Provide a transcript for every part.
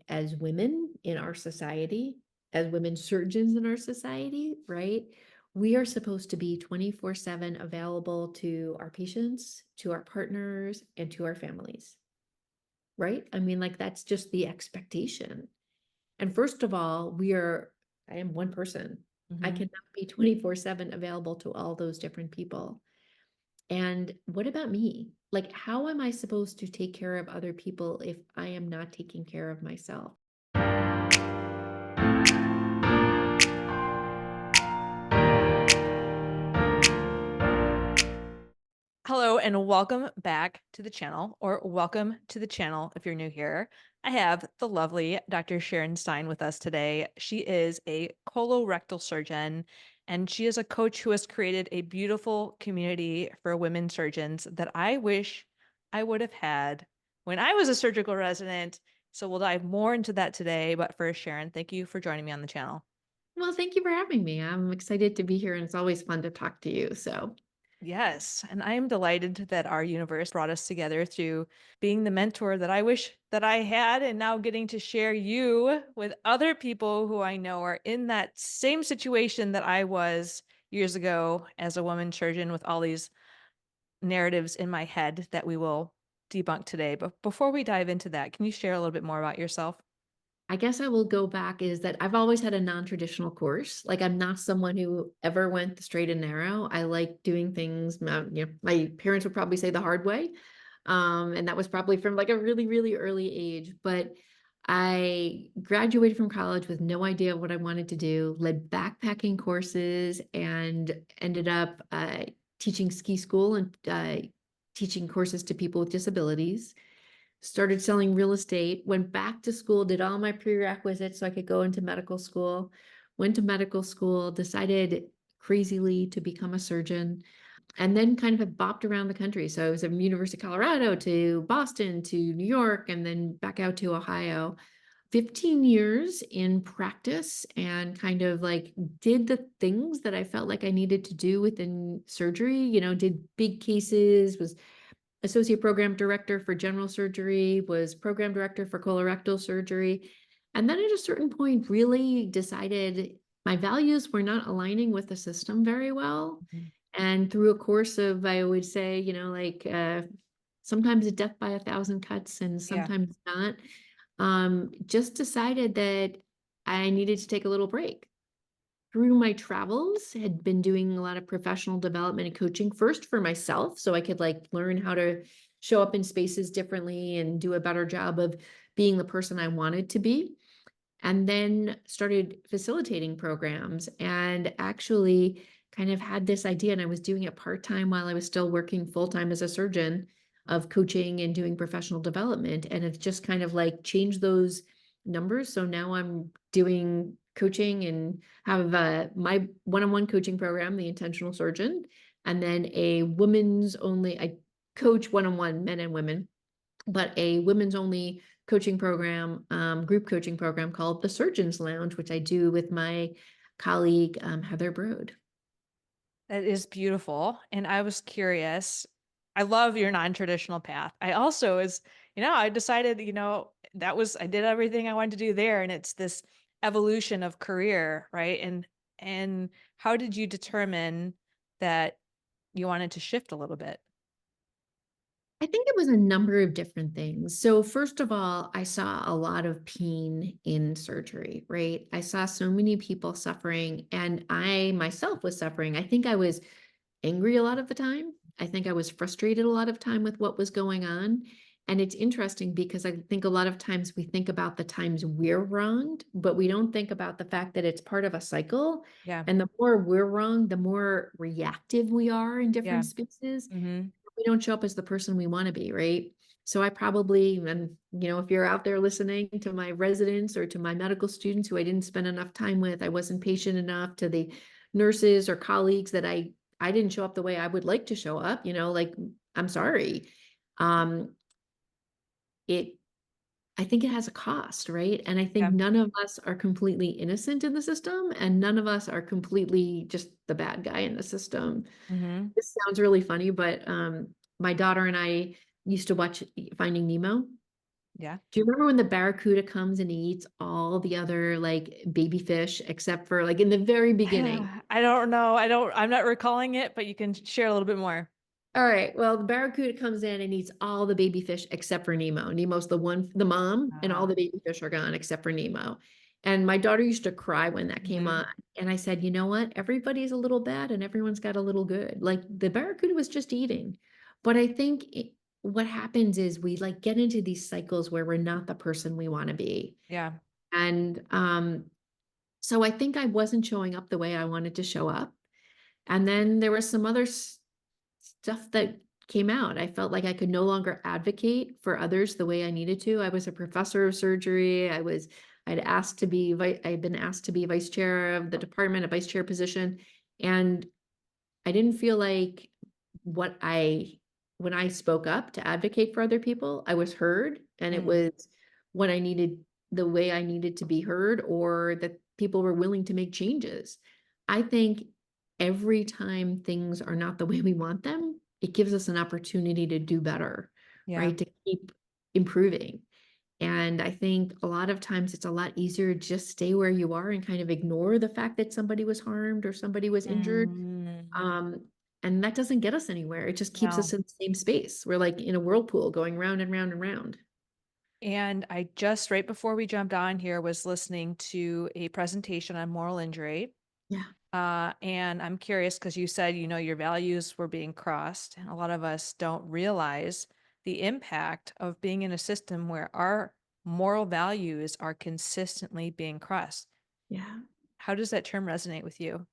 as women in our society, as women surgeons in our society, right? We are supposed to be 24/7 available to our patients, to our partners, and to our families, right? I mean, like, that's just the expectation. And first of all, I am one person. I Hmm. cannot be 24/7 available to all those different people. And what about me? Like, how am I supposed to take care of other people if I am not taking care of myself? Hello and welcome back to the channel, or welcome to the channel if you're new here. I have the lovely Dr. Sharon Stein with us today. She is a colorectal surgeon and she is a coach who has created a beautiful community for women surgeons that I wish I would have had when I was a surgical resident. So we'll dive more into that today. But first, Sharon, thank you for joining me on the channel. Well, thank you for having me. I'm excited to be here, and it's always fun to talk to you. So, Yes, and I am delighted that our universe brought us together through being the mentor that I wish that I had, and now getting to share you with other people who I know are in that same situation that I was years ago as a woman surgeon with all these narratives in my head that we will debunk today. But before we dive into that, can you share a little bit more about yourself? I guess I will go back is that I've always had a non-traditional course. Like, I'm not someone who ever went the straight and narrow. I like doing things, my parents would probably say the hard way. And that was probably from like a really, really early age. But I graduated from college with no idea what I wanted to do, led backpacking courses, and ended up teaching ski school and teaching courses to people with disabilities. Started selling real estate, went back to school, did all my prerequisites so I could go into medical school, went to medical school, decided crazily to become a surgeon, and then kind of have bopped around the country. So I was at University of Colorado to Boston to New York and then back out to Ohio. 15 years in practice and kind of like did the things that I felt like I needed to do within surgery, did big cases, was associate program director for general surgery, was program director for colorectal surgery. And then at a certain point, really decided my values were not aligning with the system very well. Mhm. And through a course of, I would say, sometimes a death by a thousand cuts and Yeah. sometimes not, just decided that I needed to take a little break. Through my travels, had been doing a lot of professional development and coaching first for myself so I could like learn how to show up in spaces differently and do a better job of being the person I wanted to be. And then started facilitating programs and actually kind of had this idea, and I was doing it part-time while I was still working full-time as a surgeon, of coaching and doing professional development. And it's just kind of like changed those numbers. So now I'm doing coaching and have my one-on-one coaching program, the Intentional Surgeon, and then a women's only, I coach one-on-one men and women, but a women's only coaching program, group coaching program called the Surgeons Lounge, which I do with my colleague, Heather Broad. That is beautiful. And I was curious. I love your non-traditional path. I also is, I decided, I did everything I wanted to do there. And it's this evolution of career, right? And how did you determine that you wanted to shift a little bit? I think it was a number of different things. So, first of all, I saw a lot of pain in surgery, right? I saw so many people suffering, and I myself was suffering. I think I was angry a lot of the time. I think I was frustrated a lot of time with what was going on. And it's interesting because I think a lot of times we think about the times we're wronged, but we don't think about the fact that it's part of a cycle. Yeah. And the more we're wronged, the more reactive we are in Yeah. different spaces. Hmm. We don't show up as the person we want to be, right? So I probably, and if you're out there listening to my residents or to my medical students who I didn't spend enough time with, I wasn't patient enough, to the nurses or colleagues that I didn't show up the way I would like to show up, like, I'm sorry. Um, it I think it has a cost, right? And I think Yeah. none of us are completely innocent in the system, and none of us are completely just the bad guy in the system. Hmm. This sounds really funny, but my daughter and I used to watch Finding Nemo. Yeah. Do you remember when the barracuda comes and he eats all the other like baby fish except for like in the very beginning? I don't know. I'm not recalling it, but you can share a little bit more. All right. Well, the barracuda comes in and eats all the baby fish except for Nemo. Nemo's the mom, and all Ah. the baby fish are gone except for Nemo. And my daughter used to cry when that came Mhm. on. And I said, you know what? Everybody's a little bad and everyone's got a little good. Like the barracuda was just eating. But I think what happens is we like get into these cycles where we're not the person we want to be. Yeah. And so I think I wasn't showing up the way I wanted to show up. And then there was some other stuff that came out. I felt like I could no longer advocate for others the way I needed to. I was a professor of surgery. I'd been asked to be vice chair of the department, a vice chair position. And I didn't feel like what I when I spoke up to advocate for other people, I was heard and it Mm. was what I needed the way I needed to be heard or that people were willing to make changes. I think every time things are not the way we want them, it gives us an opportunity to do better, Yeah. right? To keep improving. And I think a lot of times it's a lot easier to just stay where you are and kind of ignore the fact that somebody was harmed or somebody was injured. Mm. Um, and that doesn't get us anywhere. It just keeps us No. in the same space. We're like in a whirlpool going round and round and round. And I just, right before we jumped on here, was listening to a presentation on moral injury. Yeah. And I'm curious because you said, your values were being crossed. And a lot of us don't realize the impact of being in a system where our moral values are consistently being crossed. Yeah. How does that term resonate with you?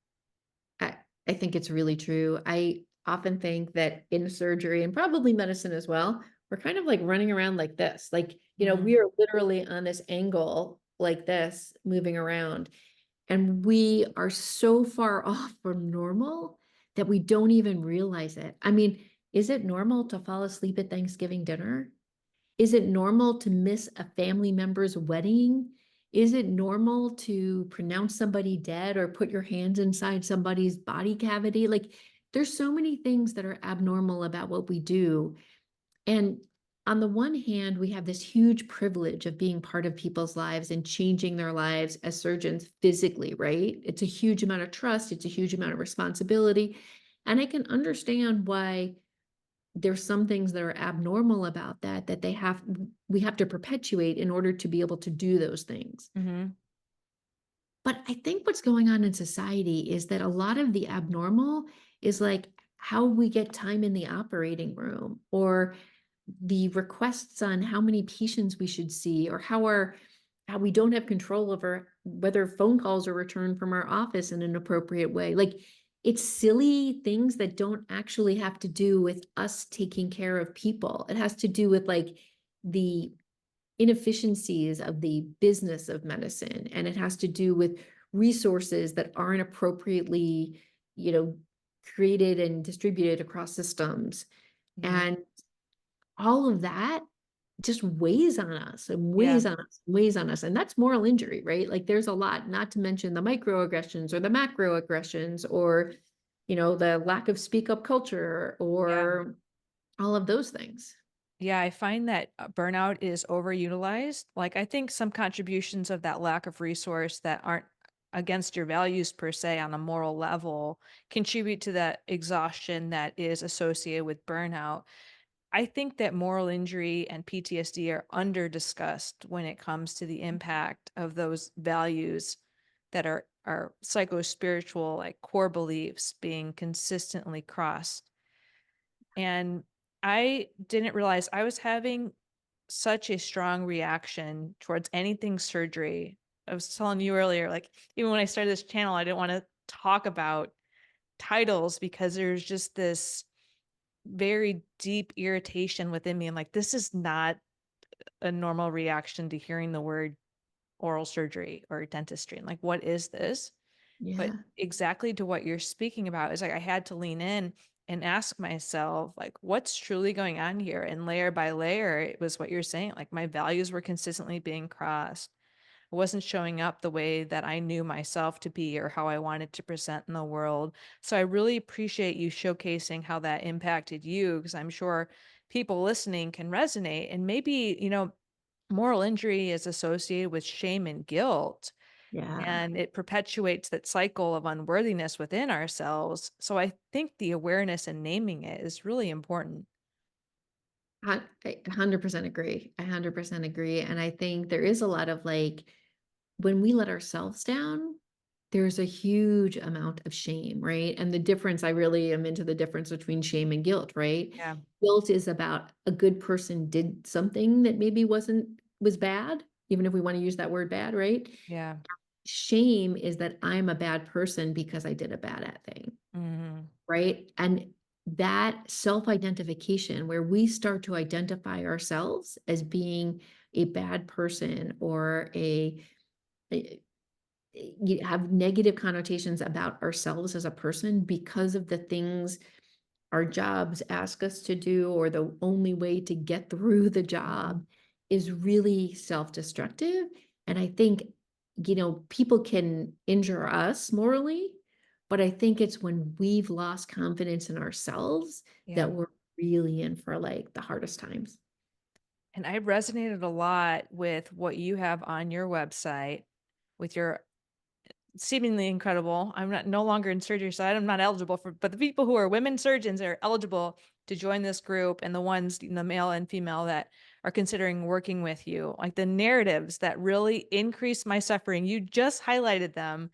I, I think it's really true. I often think that in surgery and probably medicine as well, we're kind of like running around like this. Like, Hmm. we are literally on this angle like this, moving around. And we are so far off from normal that we don't even realize it. I mean, is it normal to fall asleep at Thanksgiving dinner? Is it normal to miss a family member's wedding? Is it normal to pronounce somebody dead or put your hands inside somebody's body cavity? Like, there's so many things that are abnormal about what we do. And on the one hand, we have this huge privilege of being part of people's lives and changing their lives as surgeons physically, right? It's a huge amount of trust, it's a huge amount of responsibility. And I can understand why there's some things that are abnormal about that we have to perpetuate in order to be able to do those things. Hmm. But I think what's going on in society is that a lot of the abnormal is like how we get time in the operating room or the requests on how many patients we should see or how we don't have control over whether phone calls are returned from our office in an appropriate way. Like it's silly things that don't actually have to do with us taking care of people. It has to do with like the inefficiencies of the business of medicine, and it has to do with resources that aren't appropriately, you know, created and distributed across systems. Hmm. And all of that just weighs on us and Yeah. weighs on us, weighs on us. And that's moral injury, right? Like there's a lot, not to mention the microaggressions or the macroaggressions or, the lack of speak up culture Yeah. or all of those things. Yeah, I find that burnout is overutilized. Like, I think some contributions of that lack of resource that aren't against your values per se on a moral level contribute to that exhaustion that is associated with burnout. I think that moral injury and PTSD are under discussed when it comes to the impact of those values that are psycho spiritual, like core beliefs being consistently crossed. And I didn't realize I was having such a strong reaction towards anything surgery. I was telling you earlier, like, even when I started this channel, I didn't want to talk about titles because there's just this very deep irritation within me. I'm like, this is not a normal reaction to hearing the word oral surgery or dentistry. And like, what is this? But Yeah. exactly to what you're speaking about is like I had to lean in and ask myself, like, what's truly going on here? And layer by layer, it was what you're saying. Like my values were consistently being crossed. I wasn't showing up the way that I knew myself to be or how I wanted to present in the world. So I really appreciate you showcasing how that impacted you because I'm sure people listening can resonate and maybe, moral injury is associated with shame and guilt, Yeah. and it perpetuates that cycle of unworthiness within ourselves. So I think the awareness and naming it is really important. I 100% agree. I 100% agree. And I think there is a lot of like, when we let ourselves down, there's a huge amount of shame, right? And the difference, I really am into the difference between shame and guilt, right? Yeah. Guilt is about a good person did something that maybe was bad, even if we want to use that word bad, right? Yeah. Shame is that I'm a bad person because I did a bad thing, Mhm. right? And that self-identification where we start to identify ourselves as being a bad person or a you have negative connotations about ourselves as a person because of the things our jobs ask us to do or the only way to get through the job is really self-destructive. And I think, people can injure us morally, but I think it's when we've lost confidence in ourselves Yeah. that we're really in for like the hardest times. And I resonated a lot with what you have on your website with your seemingly incredible. I'm not no longer in surgery, so I'm not eligible for, but the people who are women surgeons are eligible to join this group, and the ones, the male and female that are considering working with you, like the narratives that really increase my suffering. You just highlighted them.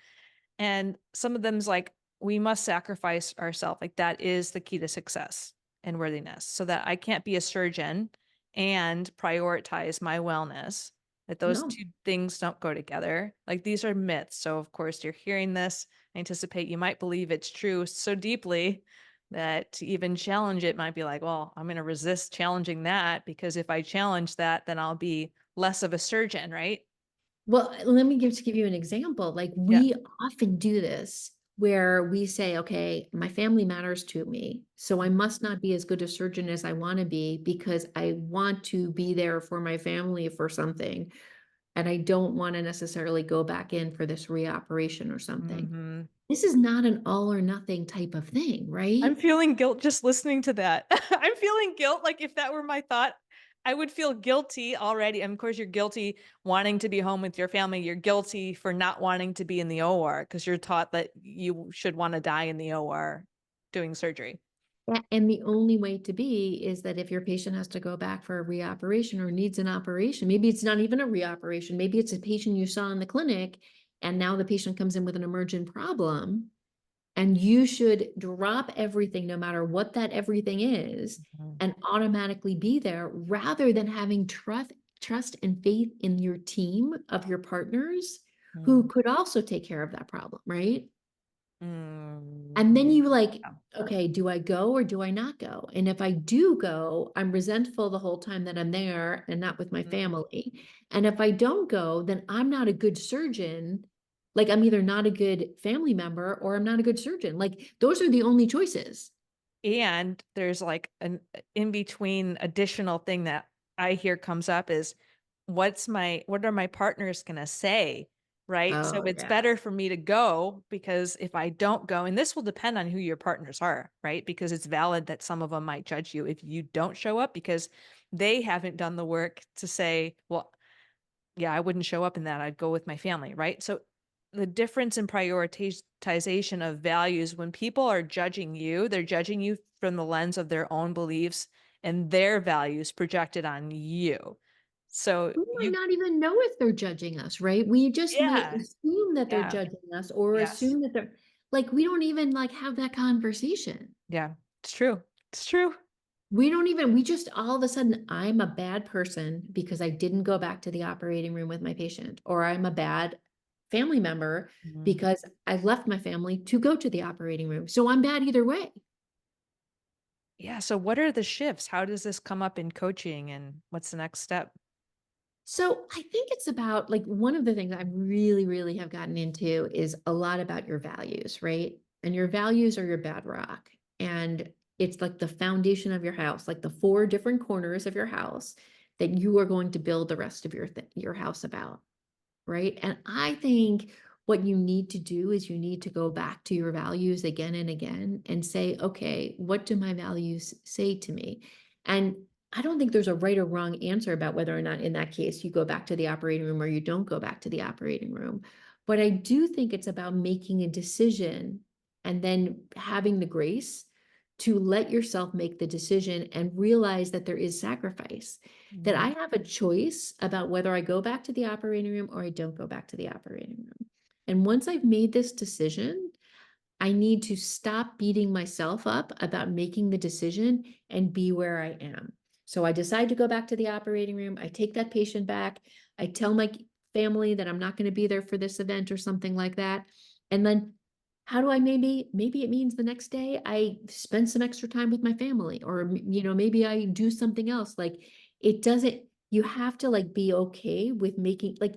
And some of them's like, we must sacrifice ourselves. Like that is the key to success and worthiness. So that I can't be a surgeon and prioritize my wellness. That those No. two things don't go together. Like these are myths. So of course you're hearing this. I anticipate you might believe it's true so deeply that to even challenge it might be like, well, I'm going to resist challenging that because if I challenge that, then I'll be less of a surgeon, right? Well, let me give you an example. Like Yeah. we often do this where we say, okay, my family matters to me. So I must not be as good a surgeon as I want to be because I want to be there for my family for something. And I don't want to necessarily go back in for this reoperation or something. Hmm. This is not an all or nothing type of thing, right? I'm feeling guilt just listening to that. I'm feeling guilt, like, if that were my thought, I would feel guilty already, and of course, you're guilty wanting to be home with your family, you're guilty for not wanting to be in the OR because 'cause you're taught that you should wanna die in the OR doing surgery. Yeah, and the only way to be is that if your patient has to go back for a reoperation or needs an operation, maybe it's not even a reoperation, maybe it's a patient you saw in the clinic, and now the patient comes in with an emergent problem, and you should drop everything, no matter what that everything is, Mhm, and automatically be there rather than having trust and faith in your team of your partners who mm, could also take care of that problem, right? And then mm, you like, yeah, okay, do I go or do I not go? And if I do go, I'm resentful the whole time that I'm there and not with my mm, family. And if I don't go, then I'm not a good surgeon. Like I'm either not a good family member or I'm not a good surgeon. Like those are the only choices. and there's, like, an in between additional thing that I hear comes up is what are my partners gonna say, right? So Oh, it's yeah. better for me to go because if I don't go, and this will depend on who your partners are, right? Because it's valid that some of them might judge you if you don't show up because they haven't done the work to say, well, yeah, I wouldn't show up in that. I'd go with my family, right? So the difference in prioritization of values when people are judging you, they're judging you from the lens of their own beliefs and their values projected on you. So We might you not even know if they're judging us, right? We just might yeah, assume that they're yeah, judging us or yes. assume that they're like, we don't even like have that conversation. Yeah, it's true. It's true. We just all of a sudden, I'm a bad person because I didn't go back to the operating room with my patient, or I'm a bad family member Mhm. because I left my family to go to the operating room. So I'm bad either way. Yeah, so what are the shifts? How does this come up in coaching and what's the next step? So I think it's about like one of the things I really, really have gotten into is a lot about your values, right? And your values are your bedrock. And it's like the foundation of your house, like the four different corners of your house that you are going to build the rest of your house about. Right? And I think what you need to do is you need to go back to your values again and again and say, okay, what do my values say to me? And I don't think there's a right or wrong answer about whether or not in that case you go back to the operating room or you don't go back to the operating room. But I do think it's about making a decision and then having the grace to let yourself make the decision and realize that there is sacrifice, that I Mhm. have a choice about whether I go back to the operating room or I don't go back to the operating room. And once I've made this decision, I need to stop beating myself up about making the decision and be where I am. So I decide to go back to the operating room. I take that patient back. I tell my family that I'm not going to be there for this event or something like that. And then how do I maybe it means the next day I spend some extra time with my family, or maybe I do something else. Like, it doesn't, you have to like be okay with making, like,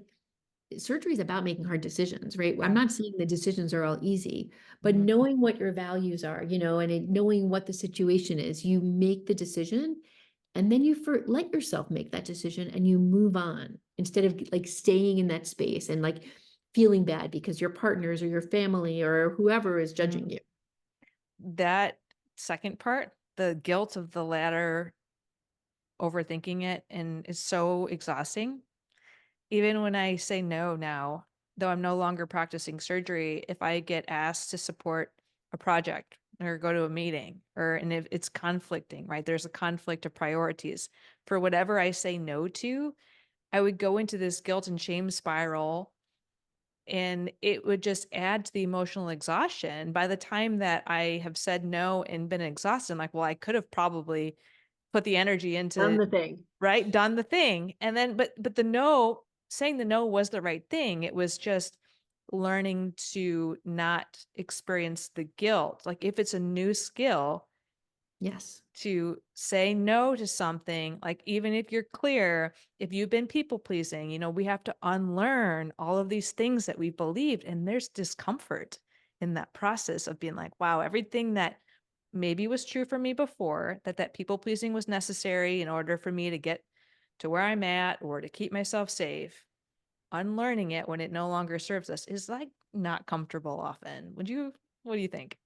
surgery is about making hard decisions, right? I'm Yeah. not saying the decisions are all easy, but Mhm. knowing what your values are, and knowing what the situation is, you make the decision, and then let yourself make that decision and you move on instead of like staying in that space and like feeling bad because your partners or your family or whoever is judging Mhm. you. That second part, the guilt of the latter, overthinking it, and is so exhausting. Even when I say no now, though I'm no longer practicing surgery, if I get asked to support a project or go to a meeting, and if it's conflicting, right? There's a conflict of priorities. For whatever I say no to, I would go into this guilt and shame spiral, and it would just add to the emotional exhaustion. By the time that I have said no and been exhausted, I'm like, well, I could have probably put the energy Done into, the thing. right, done the thing. And then but the no, saying the no was the right thing. It was just learning to not experience the guilt. Like if it's a new skill, Yes. to say no to something, like even if you're clear, if you've been people pleasing, we have to unlearn all of these things that we believed. And there's discomfort in that process of being like, wow, everything that maybe was true for me before, that people pleasing was necessary in order for me to get to where I'm at or to keep myself safe. Unlearning it when it no longer serves us is like not comfortable often. What do you think?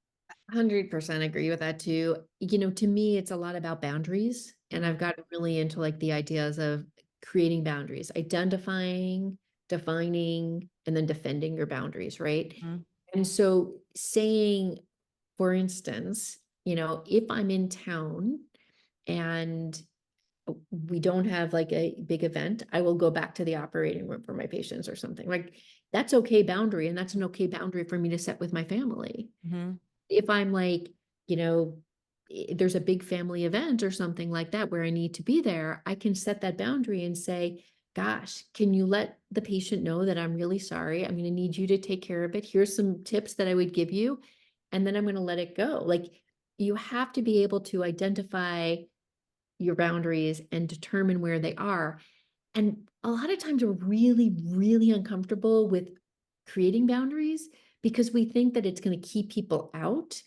100% agree with that too. To me, it's a lot about boundaries. And I've Mm, gotten really into like the ideas of creating boundaries, identifying, defining, and then defending your boundaries, right? mm, And so saying, for instance, if I'm in town and we don't have like a big event, I will go back to the operating room for my patients or something. Like, that's okay boundary. And that's an okay boundary for me to set with my family. mhm. If I'm like, you know, there's a big family event or something like that where I need to be there, I can set that boundary and say, gosh, can you let the patient know that I'm really sorry? I'm going to need you to take care of it. Here's some tips that I would give you. And then I'm going to let it go. Like, you have to be able to identify your boundaries and determine where they are. And a lot of times we're really, really uncomfortable with creating boundaries because we think that it's going to keep people out.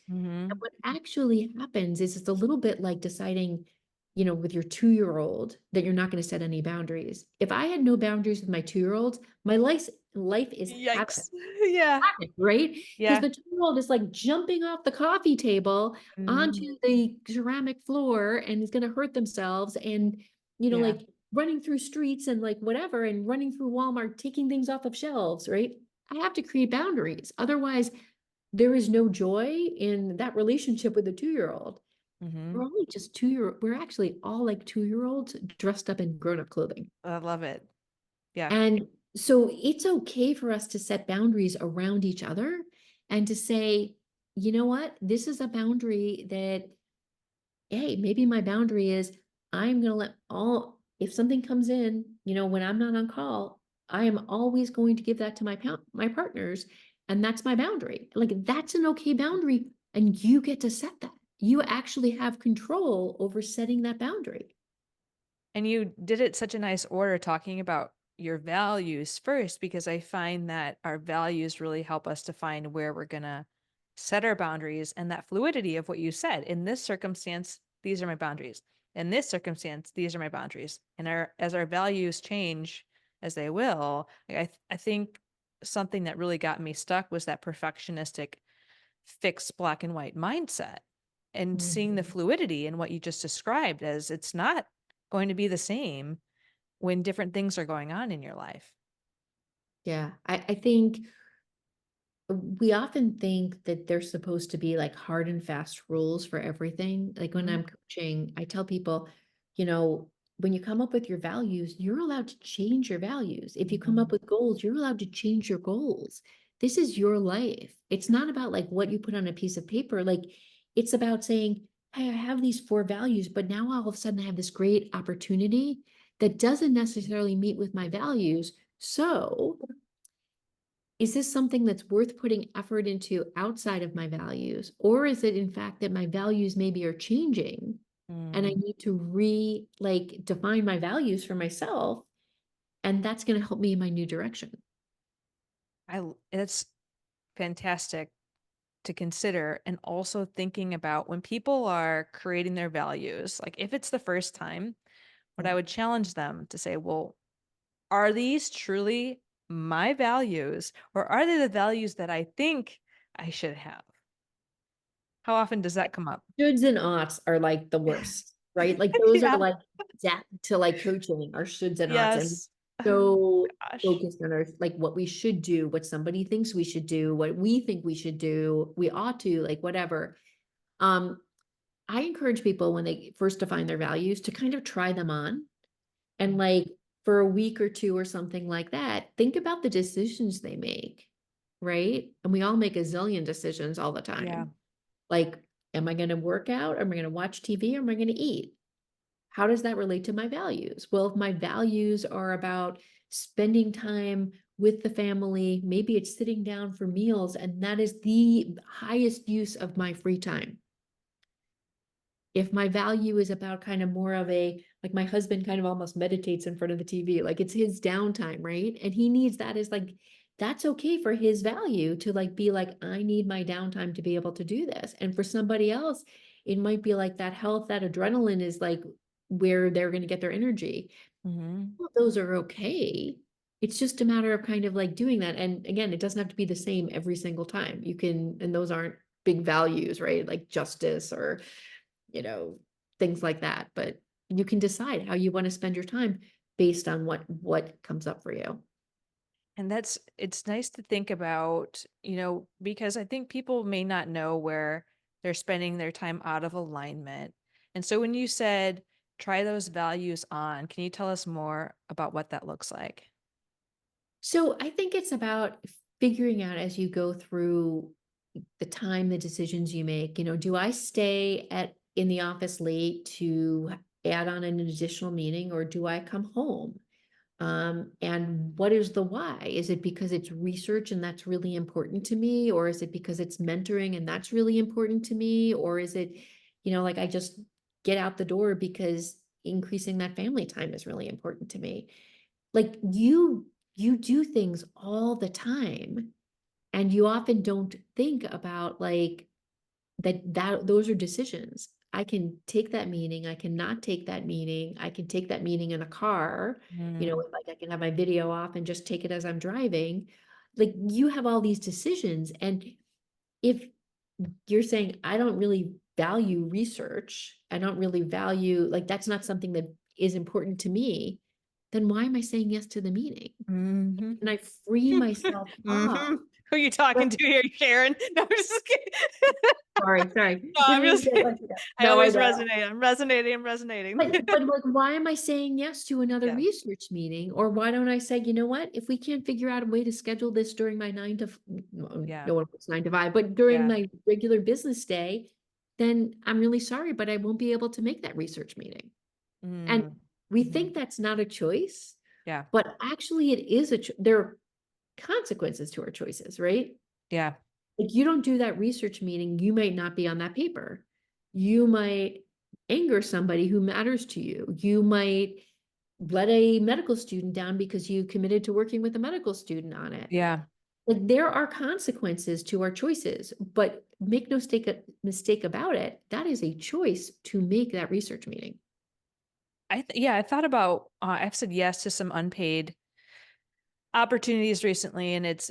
And Mhm. what actually happens is it's a little bit like deciding, with your 2-year-old that you're not going to set any boundaries. If I had no boundaries with my 2-year-olds, my life is havoc. Yikes. Yeah. Right? Because Yeah. the 2-year-old is like jumping off the coffee table Mhm. onto the ceramic floor and is going to hurt themselves, and Yeah. like running through streets and like whatever, and running through Walmart taking things off of shelves, right? I have to create boundaries. Otherwise, there is no joy in that relationship with the 2-year-old. We're Mhm. only just we're actually all like 2-year-olds dressed up in grown-up clothing. I love it. Yeah. And so it's okay for us to set boundaries around each other and to say, you know what, this is a boundary that, hey, maybe my boundary is I'm going to if something comes in, when I'm not on call, I am always going to give that to my partners. And that's my boundary. Like, that's an okay boundary. And you get to set that. You actually have control over setting that boundary. And you did it such a nice order talking about your values first, because I find that our values really help us to find where we're going to set our boundaries, and that fluidity of what you said. In this circumstance, these are my boundaries. In this circumstance, these are my boundaries. And as our values change, as they will, I think something that really got me stuck was that perfectionistic, fixed black and white mindset, and seeing the Mhm. fluidity in what you just described as it's not going to be the same when different things are going on in your life. Yeah. I think we often think that there's supposed to be like hard and fast rules for everything. Like when Mhm. I'm coaching, I tell people, you know, when you come up with your values, you're allowed to change your values. If you come up Mhm. with goals, you're allowed to change your goals. This is your life. It's not about like what you put on a piece of paper. Like it's about saying, hey, I have these four values, but now all of a sudden I have this great opportunity that doesn't necessarily meet with my values. So is this something that's worth putting effort into outside of my values? Or is it in fact that my values maybe are changing and I Mm. need to like define my values for myself? And that's going to help me in my new direction. It's fantastic to consider, and also thinking about when people are creating their values, like if it's the first time, what I would challenge them to say, well, are these truly my values, or are they the values that I think I should have? How often does that come up? Shoulds and oughts are like the worst, right? Like those are Yeah. like death to like coaching our shoulds and oughts. And Yes. so Gosh. focused on our like what we should do, what somebody thinks we should do, what we think we should do, we ought to, like whatever. Um, I encourage people when they first define their values to kind of try them on and Mm. like for a week or two or something like that, think about the decisions they make, right? And we all make a zillion decisions all the Yeah. time. Like, am I going to work out? Am I going to watch TV? Or am I going to eat? How does that relate to my values? Well, if my values are about spending time with the family, maybe it's sitting down for meals, and that is the highest use of my free time. If my value is about kind of more of a like my husband kind of almost meditates in front of the TV, like it's his downtime, right? And he needs that as like that's okay for his value to like be like I need my downtime to be able to do this. And for somebody else, it might be like that health, that adrenaline is like where they're going to get their energy. Mhm. Well, those are okay. It's just a matter of kind of like doing that. And again, it doesn't have to be the same every single time. You can, and those aren't big values, right? Like justice or things like that. But you can decide how you want to spend your time based on what comes up for you. And it's nice to think about, because I think people may not know where they're spending their time out of alignment. And so when you said try those values on, can you tell us more about what that looks like? So I think it's about figuring out as you go through the time, the decisions you make, do I stay in the office late to add on an additional meeting or do I come home? And what is the why? Is it because it's research and that's really important to me? Or is it because it's mentoring and that's really important to me? Or is it, like I just get out the door because increasing that family time is really important to me? Like you do things all the time and you often don't think about like that those are decisions. I can take that meeting, I cannot take that meeting, I can take that meeting in a car, Mm. like I can have my video off and just take it as I'm driving. Like you have all these decisions. And if you're saying, I don't really value research, I don't really value, like that's not something that is important to me, then why am I saying yes to the meeting? Mhm. And I free myself up. Mhm. Who are you talking to here, Sharon? No, I'm just kidding. Sorry. No, Didn't I'm mean just to get like I no, I always know. resonate. I'm resonating. I'm resonating. But like, why am I saying yes to another Yeah. research meeting? Or why don't I say, you know what, if we can't figure out a way to schedule this during my Yeah. no one works 9 to 5, but during Yeah. my regular business day, then I'm really sorry, but I won't be able to make that research meeting. And Mm. we Mhm. think that's not a choice, Yeah. but actually it is there are consequences to our choices, right? Yeah. Like you don't do that research meeting, you might not be on that paper. You might anger somebody who matters to you. You might let a medical student down because you committed to working with a medical student on it. Yeah. Like there are consequences to our choices, but make no mistake about it. That is a choice to make that research meeting. Yeah, I thought about I've said yes to some unpaid opportunities recently, and it's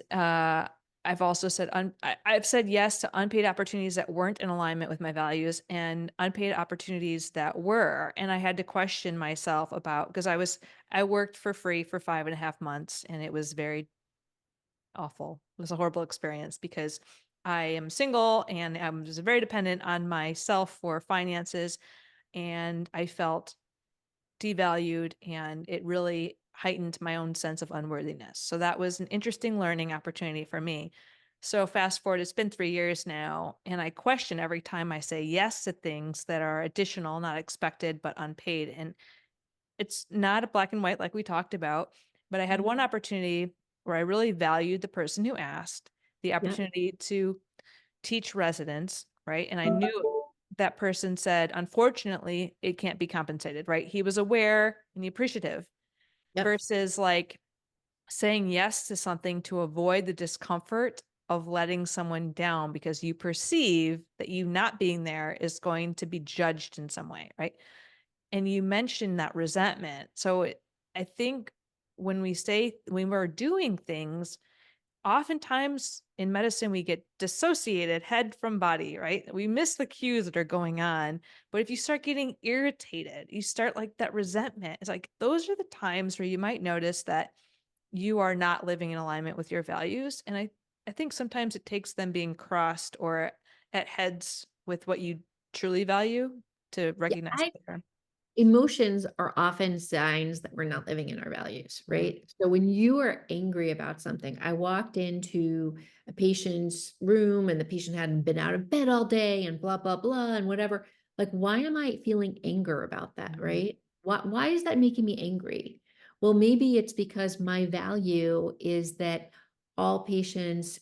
I've also said I've said yes to unpaid opportunities that weren't in alignment with my values and unpaid opportunities that were. And I had to question myself about because I worked for free for 5.5 months and it was very awful. It was a horrible experience because I am single and I'm just very dependent on myself for finances. And I felt devalued and it really heightened my own sense of unworthiness. So that was an interesting learning opportunity for me. So fast forward, it's been 3 years now, and I question every time I say yes to things that are additional, not expected, but unpaid. And it's not a black and white like we talked about, but I had Mhm. one opportunity where I really valued the person who asked, the Yep. opportunity to teach residents, right? And I knew that person said, unfortunately, it can't be compensated, right? He was aware and appreciative Yep. versus like saying yes to something to avoid the discomfort of letting someone down because you perceive that you not being there is going to be judged in some way, right? And you mentioned that resentment. So I think when we're doing things, oftentimes in medicine, we get dissociated head from body, right? We miss the cues that are going on. But if you start getting irritated, you start like that resentment. It's like those are the times where you might notice that you are not living in alignment with your values. And I think sometimes it takes them being crossed or at heads with what you truly value to Yeah. recognize that they're. Emotions are often signs that we're not living in our values, Mm, right? So when you are angry about something, I walked into a patient's room and the patient hadn't been out of bed all day and blah, blah, blah, and whatever. Like, why am I feeling anger about that, mhm, right? Why is that making me angry? Well, maybe it's because my value is that all patients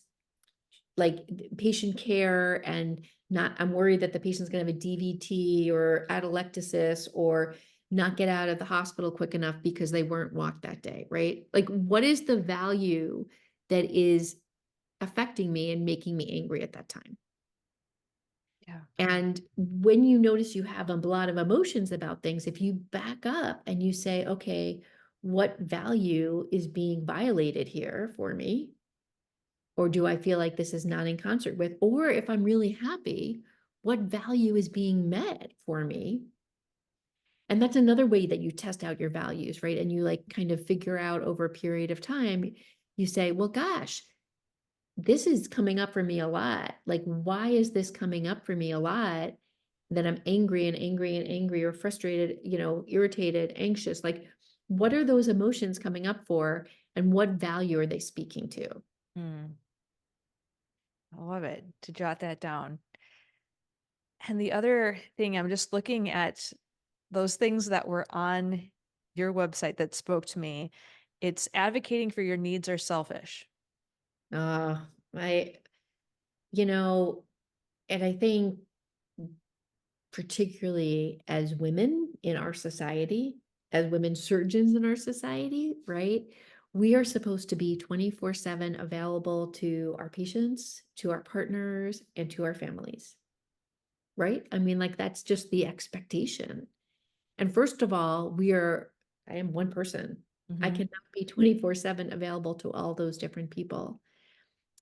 like patient care and not, I'm worried that the patient's gonna have a DVT or atelectasis or not get out of the hospital quick enough because they weren't walked that day, right? Like, what is the value that is affecting me and making me angry at that time? yeah. And when you notice you have a lot of emotions about things, if you back up and you say, okay, what value is being violated here for me? Or do I feel like this is not in concert with? Or if I'm really happy, what value is being met for me? And that's another way that you test out your values, right? And you like kind of figure out over a period of time, you say, well, gosh, this is coming up for me a lot. Like, why is this coming up for me a lot? That I'm angry and angry and angry or frustrated, irritated, anxious. Like, what are those emotions coming up for? And what value are they speaking to? Mm, I love it to jot that down. And the other thing, I'm just looking at those things that were on your website that spoke to me. It's advocating for your needs are selfish. I, you know, and I think particularly as women in our society, as women surgeons in our society, right? We are supposed to be 24/7 available to our patients, to our partners, and to our families, right? I mean, like that's just the expectation. And first of all, I am one person. I Mhm. cannot be 24/7 available to all those different people.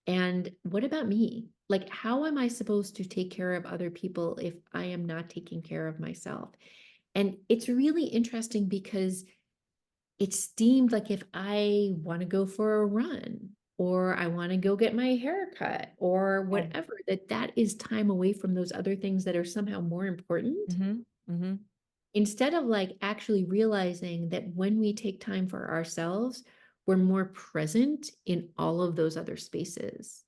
And what about me? Like, how am I supposed to take care of other people if I am not taking care of myself? And it's really interesting because it's deemed like if I want to go for a run or I want to go get my hair cut or Yeah. whatever, that is time away from those other things that are somehow more important. Mhm. Mhm. Instead of like actually realizing that when we take time for ourselves, we're more present in all of those other spaces,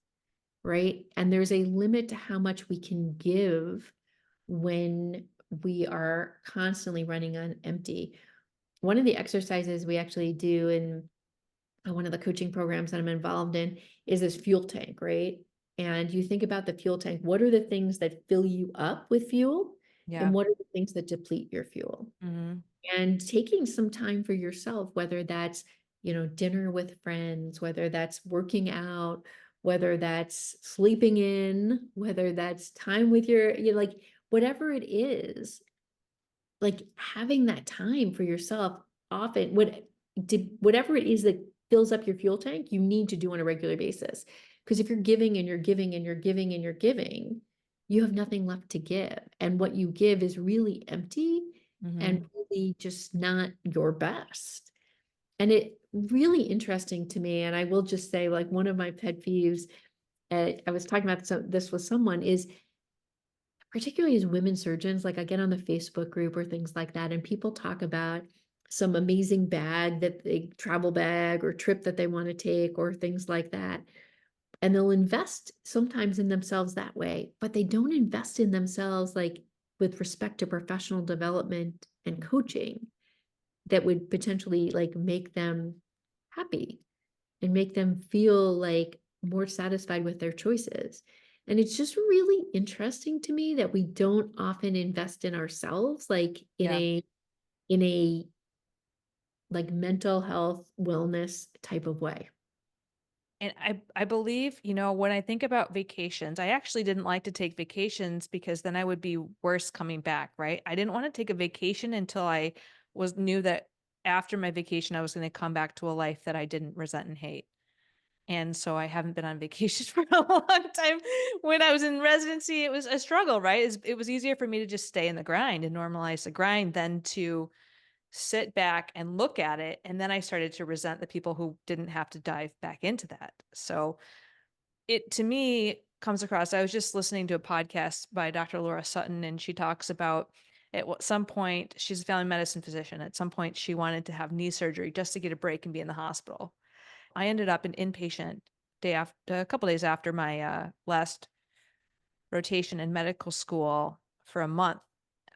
right? And there's a limit to how much we can give when we are constantly running on empty. One of the exercises we actually do in one of the coaching programs that I'm involved in is this fuel tank, right? And you think about the fuel tank. What are the things that fill you up with fuel? And Yeah. what are the things that deplete your fuel? Mhm. And taking some time for yourself, whether that's, dinner with friends, whether that's working out, whether that's sleeping in, whether that's time with like whatever it is, like having that time for yourself often, whatever it is that fills up your fuel tank, you need to do on a regular basis. Because if you're giving and you're giving and you're giving and you're giving, you have nothing left to give. And what you give is really empty and Mhm. really just not your best. And it really interesting to me, and I will just say, like, one of my pet peeves, I was talking about this with someone, is particularly as women surgeons, like I get on the Facebook group or things like that, and people talk about some amazing bag that they travel bag or trip that they want to take or things like that. And they'll invest sometimes in themselves that way, but they don't invest in themselves like with respect to professional development and coaching that would potentially like make them happy and make them feel like more satisfied with their choices. And it's just really interesting to me that we don't often invest in ourselves, like Yeah. in a like mental health wellness type of way. And I believe, when I think about vacations, I actually didn't like to take vacations because then I would be worse coming back, right? I didn't want to take a vacation until I was knew that after my vacation I was going to come back to a life that I didn't resent and hate. And so I haven't been on vacation for a long time. When I was in residency, it was a struggle, right? It was easier for me to just stay in the grind and normalize the grind than to sit back and look at it. And then I started to resent the people who didn't have to dive back into that. So it to me comes across. I was just listening to a podcast by Dr. Laura Sutton, and she talks about some point, she's a family medicine physician. At some point, she wanted to have knee surgery just to get a break and be in the hospital. I ended up an inpatient a couple days after my last rotation in medical school for a month.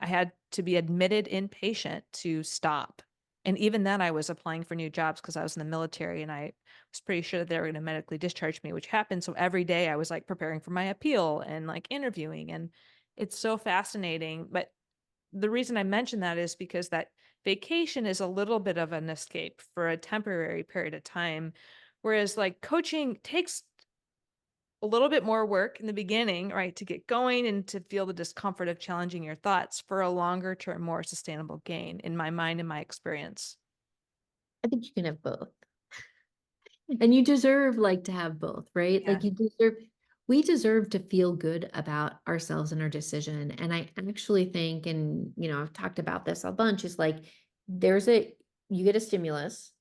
I had to be admitted inpatient to stop. And even then, I was applying for new jobs because I was in the military and I was pretty sure that they were going to medically discharge me, which happened. So every day I was like preparing for my appeal and like interviewing. And it's so fascinating. But the reason I mention that is because that vacation is a little bit of an escape for a temporary period of time. Whereas like coaching takes a little bit more work in the beginning, right, to get going and to feel the discomfort of challenging your thoughts for a longer term, more sustainable gain in my mind and my experience. I think you can have both. And you deserve like to have both, right? Yeah. Like we deserve to feel good about ourselves and our decision. And I actually think, and I've talked about this a bunch, is like you get a stimulus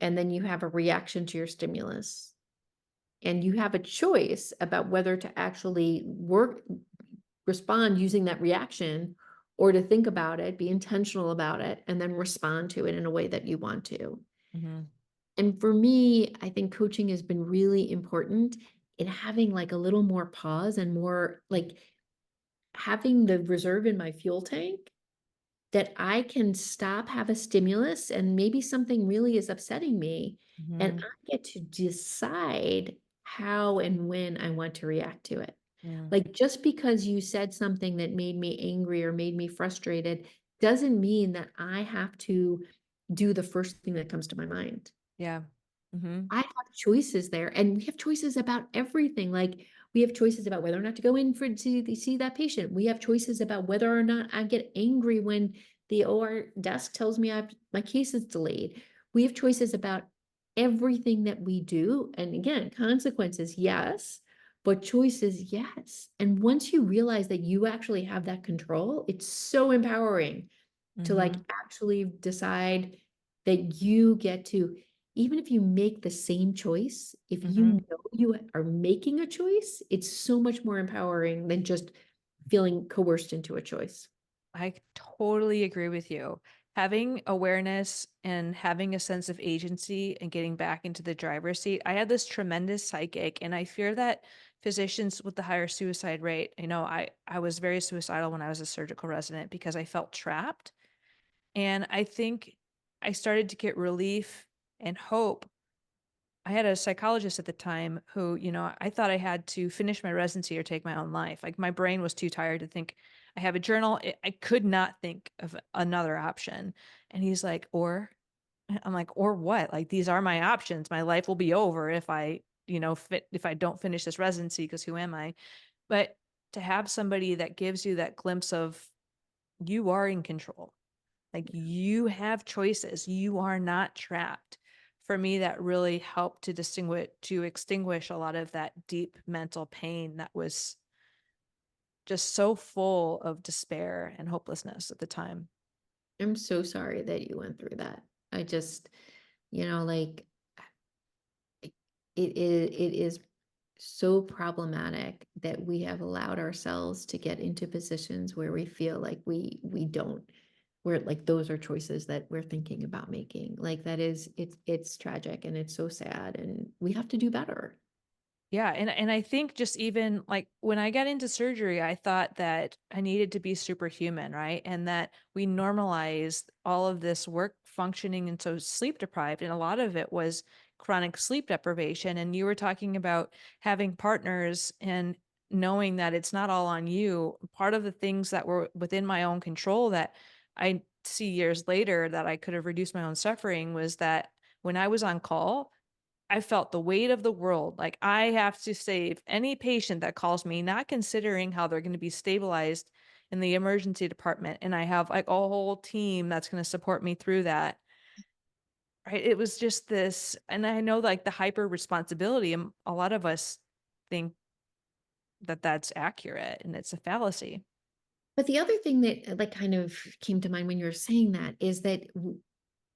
and then you have a reaction to your stimulus. And you have a choice about whether to actually respond using that reaction or to think about it, be intentional about it, and then respond to it in a way that you want to. Mhm. And for me, I think coaching has been really important in having like a little more pause and more like having the reserve in my fuel tank that I can stop, have a stimulus, and maybe something really is upsetting me. And Mhm. I get to decide how and when I want to react to it. Mm. Like just because you said something that made me angry or made me frustrated doesn't mean that I have to do the first thing that comes to my mind. Yeah. Mhm. I have choices there, and we have choices about everything. Like we have choices about whether or not to go in to see that patient. We have choices about whether or not I get angry when the OR desk tells me my case is delayed. We have choices about everything that we do. And again, consequences, yes, but choices, yes. And once you realize that you actually have that control, it's so empowering to like Mhm. actually decide that you get to, even if you make the same choice, if you Mhm. know you are making a choice, it's so much more empowering than just feeling coerced into a choice. I totally agree with you. Having awareness and having a sense of agency and getting back into the driver's seat. I had this tremendous psychic, and I fear that physicians with the higher suicide rate, I was very suicidal when I was a surgical resident because I felt trapped. And I think I started to get relief and hope. I had a psychologist at the time who, I thought I had to finish my residency or take my own life. Like my brain was too tired to think. I have a journal. I could not think of another option. And he's like, or I'm like, or what? Like these are my options. My life will be over if if I don't finish this residency because who am I? But to have somebody that gives you that glimpse of you are in control, like you have choices. You are not trapped. for me that really helped to extinguish a lot of that deep mental pain that was just so full of despair and hopelessness at the time. I'm so sorry that you went through that. I just, like it is so problematic that we have allowed ourselves to get into positions where we feel like we don't, where like those are choices that we're thinking about making. Like that is, it's tragic and it's so sad and we have to do better. Yeah, and I think just even, like, when I got into surgery, I thought that I needed to be superhuman, right? And that we normalized all of this work functioning and so sleep deprived, and a lot of it was chronic sleep deprivation, and you were talking about having partners and knowing that it's not all on you. Part of the things that were within my own control that I see years later that I could have reduced my own suffering was that when I was on call, I felt the weight of the world. Like, I have to save any patient that calls me, not considering how they're going to be stabilized in the emergency department. And I have like a whole team that's going to support me through that. Right. It was just this. And I know like the hyper responsibility, and a lot of us think that that's accurate and it's a fallacy. But the other thing that like kind of came to mind when you were saying that is that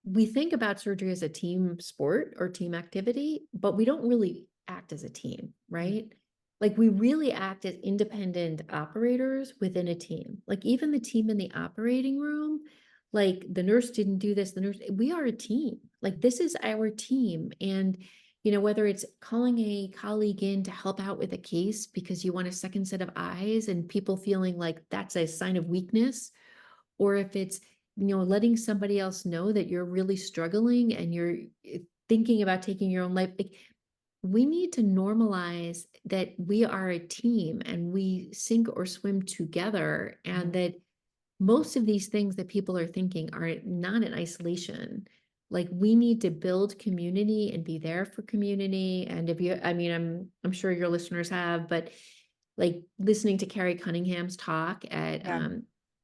we think about surgery as a team sport or team activity, but we don't really act as a team, Mm. right? Like we really act as independent operators within a team. Like even the team in the operating room, like the nurse didn't do this, the nurse, we are a team. Like this is our team. And, whether it's calling a colleague in to help out with a case because you want a second set of eyes and people feeling like that's a sign of weakness, or if it's letting somebody else know that you're really struggling and you're thinking about taking your own life. Like, we need to normalize that we are a team and we sink or swim together, and Mhm. that most of these things that people are thinking are not in isolation. Like we need to build community and be there for community. And if you, I mean, I'm sure your listeners have, but like listening to Carrie Cunningham's talk at Yeah.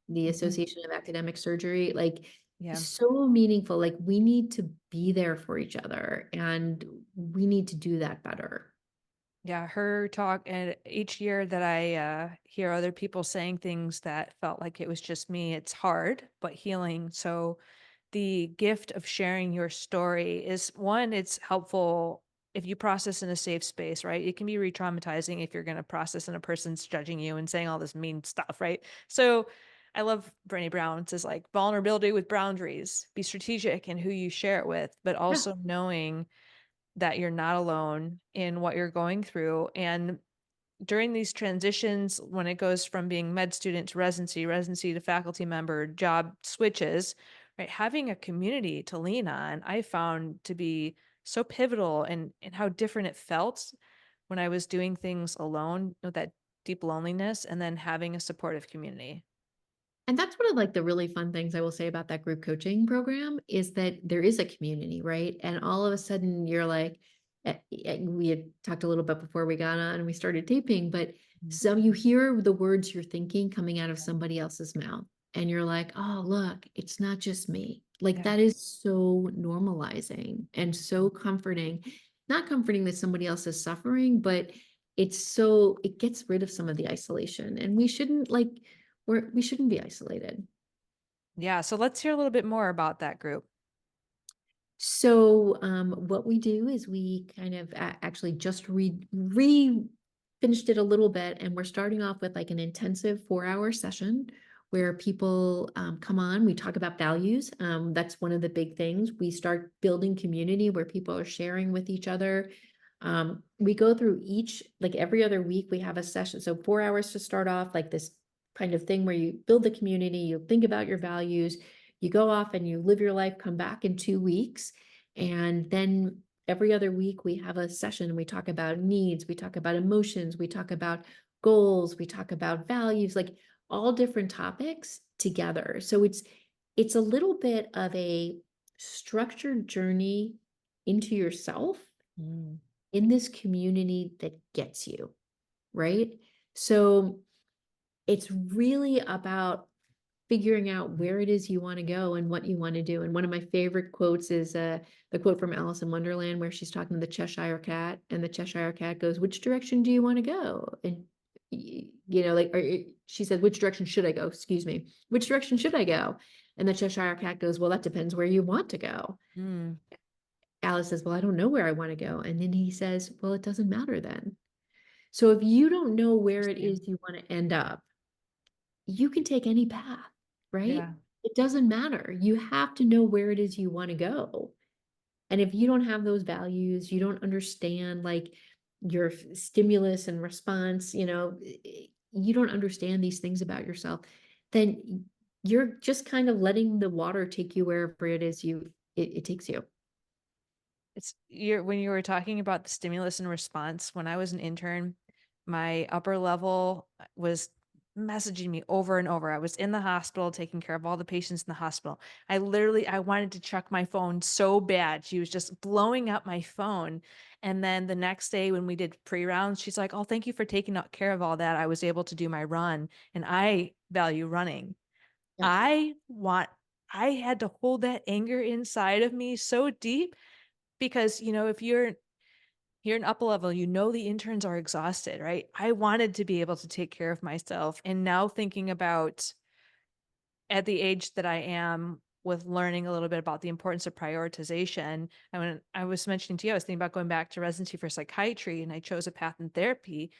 the Mhm. Association of Academic Surgery, like Yeah. so meaningful. Like we need to be there for each other and we need to do that better. Yeah, her talk, and each year that I hear other people saying things that felt like it was just me, it's hard, but healing. So the gift of sharing your story is one, it's helpful if you process in a safe space, right? It can be re-traumatizing if you're going to process and a person's judging you and saying all this mean stuff, right? So I love Brené Brown. It says like vulnerability with boundaries, be strategic in who you share it with, but Yeah. also knowing that you're not alone in what you're going through. And during these transitions, when it goes from being med student to residency, residency to faculty member, job switches, right? Having a community to lean on, I found to be so pivotal in how different it felt when I was doing things alone, with that deep loneliness, and then having a supportive community. And that's one of like the really fun things I will say about that group coaching program is that there is a community, right? And all of a sudden you're like, we had talked a little bit before we got on and we started taping, but Mhm. so you hear the words you're thinking coming out of somebody else's mouth and you're like, oh, look, it's not just me. Like Yeah. that is so normalizing and so comforting. Not comforting that somebody else is suffering, but it gets rid of some of the isolation. And we shouldn't like, we shouldn't be isolated. Yeah. So let's hear a little bit more about that group. So what we do is we kind of actually just finished it a little bit, and we're starting off with like an intensive 4-hour session where people come on. We talk about values. That's one of the big things. We start building community where people are sharing with each other. We go through each, like every other week, we have a session. So 4 hours to start off, like this kind of thing where you build the community, you think about your values, you go off and you live your life, come back in 2 weeks. And then every other week we have a session and we talk about needs, we talk about emotions, we talk about goals, we talk about values, like all different topics together. So it's a little bit of a structured journey into yourself Mm. in this community that gets you, right? So it's really about figuring out where it is you want to go and what you want to do. And one of my favorite quotes is the quote from Alice in Wonderland, where she's talking to the Cheshire Cat, and the Cheshire Cat goes, "Which direction do you want to go?" And she said, "Which direction should I go?" Excuse me. "Which direction should I go?" And the Cheshire Cat goes, "Well, that depends where you want to go." Mm, Alice says, "Well, I don't know where I want to go." And then he says, "Well, it doesn't matter then." So if you don't know where it interesting. is you want to end up, you can take any path, right? Yeah. It doesn't matter. You have to know where it is you want to go. And if you don't have those values, you don't understand like your stimulus and response, you don't understand these things about yourself, then you're just kind of letting the water take you wherever it is it takes you. It's you're when you were talking about the stimulus and response, when I was an intern, my upper level was messaging me over and over. I was in the hospital taking care of all the patients in the hospital. I wanted to check my phone so bad. She was just blowing up my phone. And then the next day when we did pre-rounds, she's like, "Oh, thank you for taking care of all that. I was able to do my run." And I value running. Yep. I want I had to hold that anger inside of me so deep because, if you're an upper level, the interns are exhausted, right? I wanted to be able to take care of myself. And now thinking about at the age that I am with learning a little bit about the importance of prioritization. And when I was mentioning to you, I was thinking about going back to residency for psychiatry and I chose a path in therapy.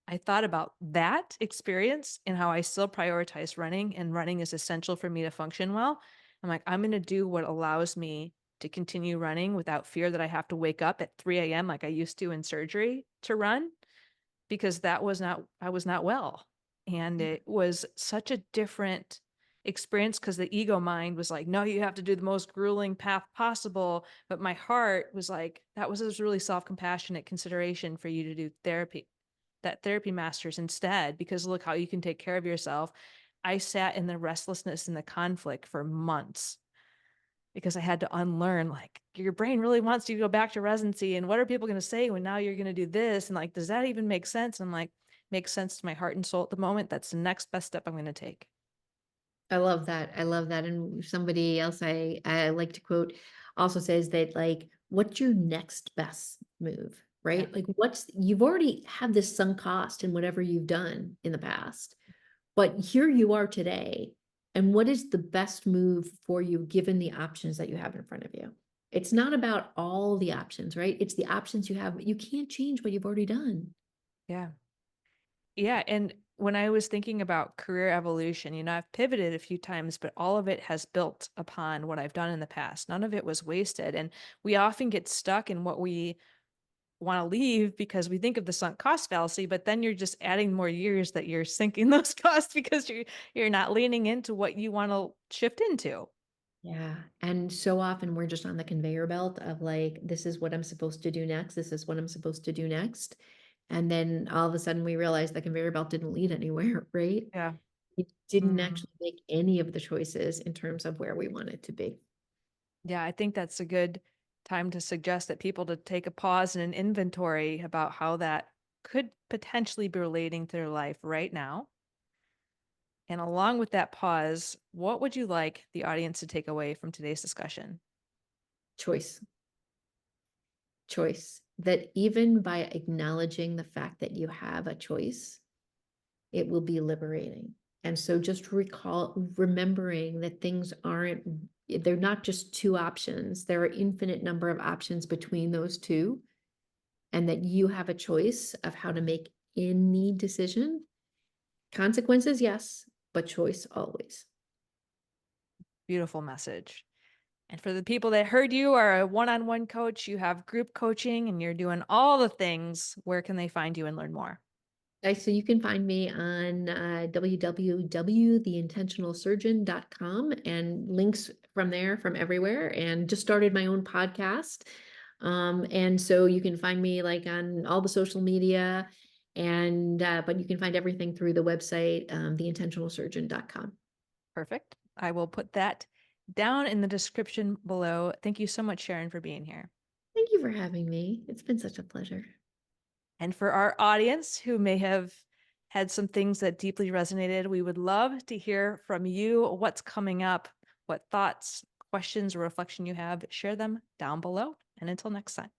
I thought about that experience and how I still prioritize running, and running is essential for me to function well. I'm like, I'm going to do what allows me to continue running without fear that I have to wake up at 3 a.m. like I used to in surgery to run, because I was not well. And it was such a different experience because the ego mind was like, no, you have to do the most grueling path possible. But my heart was like, that was a really self compassionate consideration for you to do that therapy master's instead, because look how you can take care of yourself. I sat in the restlessness and the conflict for months because I had to unlearn, like, your brain really wants you to go back to residency. And what are people going to say when now you're going to do this? And like, does that even make sense? I'm like, makes sense to my heart and soul at the moment. That's the next best step I'm going to take. I love that. I love that. And somebody else I like to quote also says that, like, what's your next best move, Yeah. right? Like, you've already had this sunk cost in whatever you've done in the past, but here you are today. And what is the best move for you given the options that you have in front of you? It's not about all the options, right? It's the options you have, but you can't change what you've already done. Yeah. Yeah. And when I was thinking about career evolution, I've pivoted a few times, but all of it has built upon what I've done in the past. None of it was wasted. And we often get stuck in what we want to leave because we think of the sunk cost fallacy, but then you're just adding more years that you're sinking those costs because you're not leaning into what you want to shift into. Yeah. And so often we're just on the conveyor belt of like, this is what I'm supposed to do next. This is what I'm supposed to do next. And then all of a sudden we realize the conveyor belt didn't lead anywhere, right? Yeah. It didn't Mm. actually make any of the choices in terms of where we want it to be. Yeah, I think that's a good time to suggest that people to take a pause and an inventory about how that could potentially be relating to their life right now. And along with that pause, what would you like the audience to take away from today's discussion? Choice, choice. That even by acknowledging the fact that you have a choice, it will be liberating. And so just remembering that things aren't, they're not just two options. There are infinite number of options between those two, and that you have a choice of how to make any decision. Consequences, yes, but choice always. Beautiful message. And for the people that heard you are a one-on-one coach, you have group coaching, and you're doing all the things, where can they find you and learn more? So you can find me on www.theintentionalsurgeon.com, and links from there from everywhere, and just started my own podcast. And so you can find me like on all the social media, and but you can find everything through the website, theintentionalsurgeon.com. Perfect. I will put that down in the description below. Thank you so much, Sharon, for being here. Thank you for having me. It's been such a pleasure. And for our audience who may have had some things that deeply resonated. We would love to hear from you. What's coming up? What thoughts, questions, or reflection you have? Share them down below. And until next time.